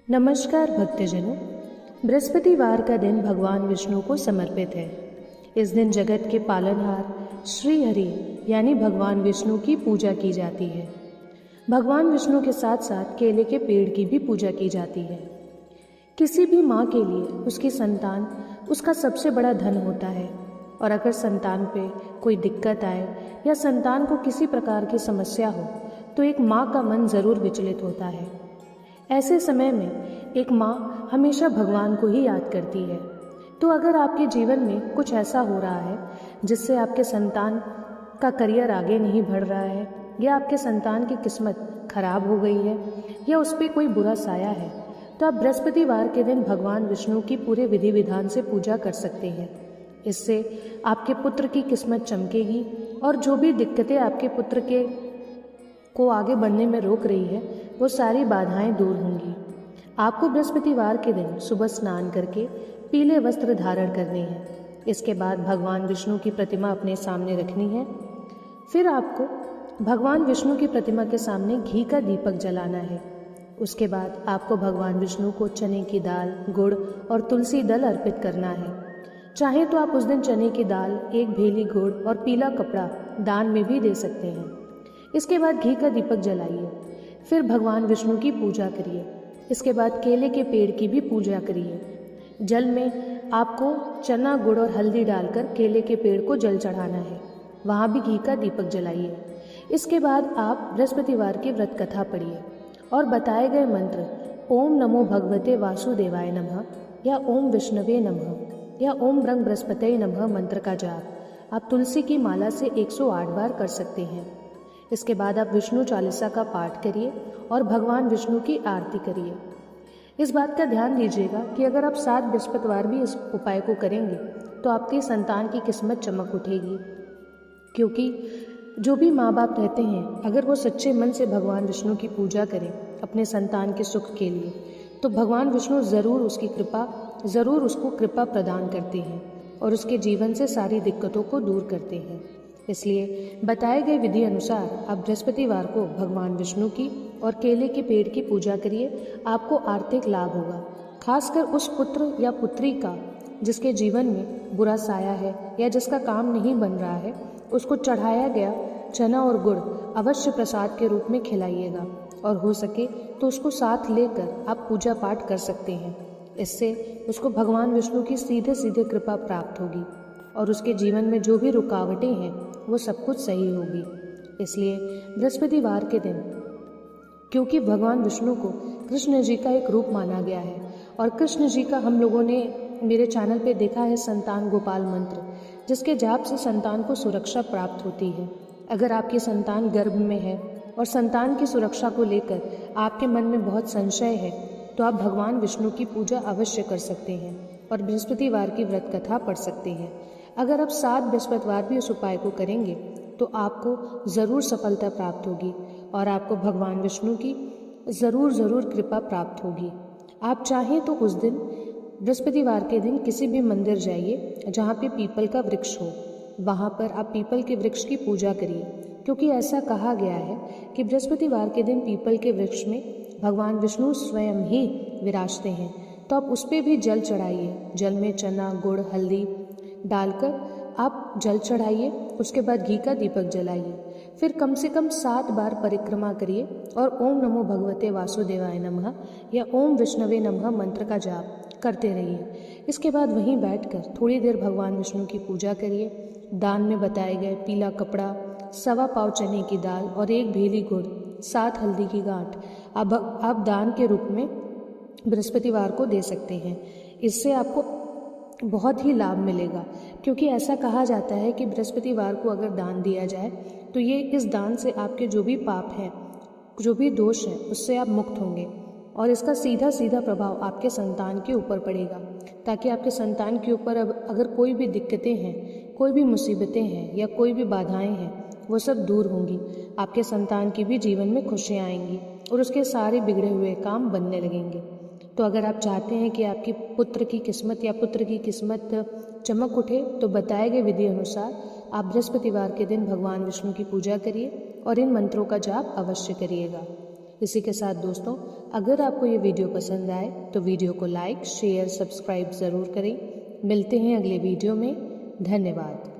नमस्कार भक्तजनों। बृहस्पतिवार का दिन भगवान विष्णु को समर्पित है। इस दिन जगत के पालनहार श्री हरि यानी भगवान विष्णु की पूजा की जाती है। भगवान विष्णु के साथ साथ केले के पेड़ की भी पूजा की जाती है। किसी भी माँ के लिए उसकी संतान उसका सबसे बड़ा धन होता है, और अगर संतान पे कोई दिक्कत आए या संतान को किसी प्रकार की समस्या हो तो एक माँ का मन ज़रूर विचलित होता है। ऐसे समय में एक माँ हमेशा भगवान को ही याद करती है। तो अगर आपके जीवन में कुछ ऐसा हो रहा है जिससे आपके संतान का करियर आगे नहीं बढ़ रहा है, या आपके संतान की किस्मत खराब हो गई है, या उस पर कोई बुरा साया है, तो आप बृहस्पतिवार के दिन भगवान विष्णु की पूरे विधि विधान से पूजा कर सकते हैं। इससे आपके पुत्र की किस्मत चमकेगी, और जो भी दिक्कतें आपके पुत्र के को आगे बढ़ने में रोक रही है वो सारी बाधाएं दूर होंगी। आपको बृहस्पतिवार के दिन सुबह स्नान करके पीले वस्त्र धारण करने हैं। इसके बाद भगवान विष्णु की प्रतिमा अपने सामने रखनी है। फिर आपको भगवान विष्णु की प्रतिमा के सामने घी का दीपक जलाना है। उसके बाद आपको भगवान विष्णु को चने की दाल, गुड़ और तुलसी दल अर्पित करना है। चाहे तो आप उस दिन चने की दाल, एक भेली गुड़ और पीला कपड़ा दान में भी दे सकते हैं। इसके बाद घी का दीपक जलाइए। फिर भगवान विष्णु की पूजा करिए। इसके बाद केले के पेड़ की भी पूजा करिए। जल में आपको चना, गुड़ और हल्दी डालकर केले के पेड़ को जल चढ़ाना है। वहाँ भी घी का दीपक जलाइए। इसके बाद आप बृहस्पतिवार की व्रत कथा पढ़िए और बताए गए मंत्र ओम नमो भगवते वासुदेवाय नमः या ओम विष्णवे नमः या ओम ब्रह्म बृहस्पतये नमः मंत्र का जाप आप तुलसी की माला से 108 बार कर सकते हैं। इसके बाद आप विष्णु चालीसा का पाठ करिए और भगवान विष्णु की आरती करिए। इस बात का ध्यान दीजिएगा कि अगर आप 7 बृहस्पतिवार भी इस उपाय को करेंगे तो आपके संतान की किस्मत चमक उठेगी। क्योंकि जो भी माँ बाप रहते हैं, अगर वो सच्चे मन से भगवान विष्णु की पूजा करें अपने संतान के सुख के लिए, तो भगवान विष्णु ज़रूर उसको कृपा प्रदान करते हैं और उसके जीवन से सारी दिक्कतों को दूर करते हैं। इसलिए बताए गए विधि अनुसार आप बृहस्पतिवार को भगवान विष्णु की और केले के पेड़ की पूजा करिए। आपको आर्थिक लाभ होगा। खासकर उस पुत्र या पुत्री का जिसके जीवन में बुरा साया है या जिसका काम नहीं बन रहा है, उसको चढ़ाया गया चना और गुड़ अवश्य प्रसाद के रूप में खिलाइएगा, और हो सके तो उसको साथ लेकर आप पूजा पाठ कर सकते हैं। इससे उसको भगवान विष्णु की सीधे सीधे कृपा प्राप्त होगी और उसके जीवन में जो भी रुकावटें हैं वो सब कुछ सही होगी। इसलिए बृहस्पतिवार के दिन, क्योंकि भगवान विष्णु को कृष्ण जी का एक रूप माना गया है, और कृष्ण जी का हम लोगों ने मेरे चैनल पे देखा है संतान गोपाल मंत्र, जिसके जाप से संतान को सुरक्षा प्राप्त होती है। अगर आपकी संतान गर्भ में है और संतान की सुरक्षा को लेकर आपके मन में बहुत संशय है, तो आप भगवान विष्णु की पूजा अवश्य कर सकते हैं और बृहस्पतिवार की व्रत कथा पढ़ सकते हैं। अगर आप 7 बृहस्पतिवार भी इस उपाय को करेंगे तो आपको ज़रूर सफलता प्राप्त होगी और आपको भगवान विष्णु की ज़रूर कृपा प्राप्त होगी। आप चाहें तो उस दिन बृहस्पतिवार के दिन किसी भी मंदिर जाइए जहाँ पे पीपल का वृक्ष हो। वहाँ पर आप पीपल के वृक्ष की पूजा करिए, क्योंकि ऐसा कहा गया है कि बृहस्पतिवार के दिन पीपल के वृक्ष में भगवान विष्णु स्वयं ही विराजते हैं। तो आप उस पर भी जल चढ़ाइए। जल में चना, गुड़, हल्दी डालकर आप जल चढ़ाइए। उसके बाद घी का दीपक जलाइए। फिर कम से कम 7 बार परिक्रमा करिए और ओम नमो भगवते वासुदेवाय नमः या ओम विष्णवे नमः मंत्र का जाप करते रहिए। इसके बाद वहीं बैठकर थोड़ी देर भगवान विष्णु की पूजा करिए। दान में बताए गए पीला कपड़ा, 1.25 पाव चने की दाल और 1 भेली गुड़, 7 हल्दी की गांठ आप दान के रूप में बृहस्पतिवार को दे सकते हैं। इससे आपको बहुत ही लाभ मिलेगा, क्योंकि ऐसा कहा जाता है कि बृहस्पतिवार को अगर दान दिया जाए तो ये इस दान से आपके जो भी पाप हैं, जो भी दोष हैं, उससे आप मुक्त होंगे और इसका सीधा प्रभाव आपके संतान के ऊपर पड़ेगा, ताकि आपके संतान के ऊपर अब अगर कोई भी दिक्कतें हैं, कोई भी मुसीबतें हैं या कोई भी बाधाएं हैं, वो सब दूर होंगी। आपके संतान की भी जीवन में खुशियाँ आएंगी और उसके सारे बिगड़े हुए काम बनने लगेंगे। तो अगर आप चाहते हैं कि आपकी पुत्र की किस्मत या पुत्र की किस्मत चमक उठे, तो बताए गए विधि अनुसार आप बृहस्पतिवार के दिन भगवान विष्णु की पूजा करिए और इन मंत्रों का जाप अवश्य करिएगा। इसी के साथ दोस्तों, अगर आपको ये वीडियो पसंद आए तो वीडियो को लाइक, शेयर, सब्सक्राइब ज़रूर करें। मिलते हैं अगले वीडियो में। धन्यवाद।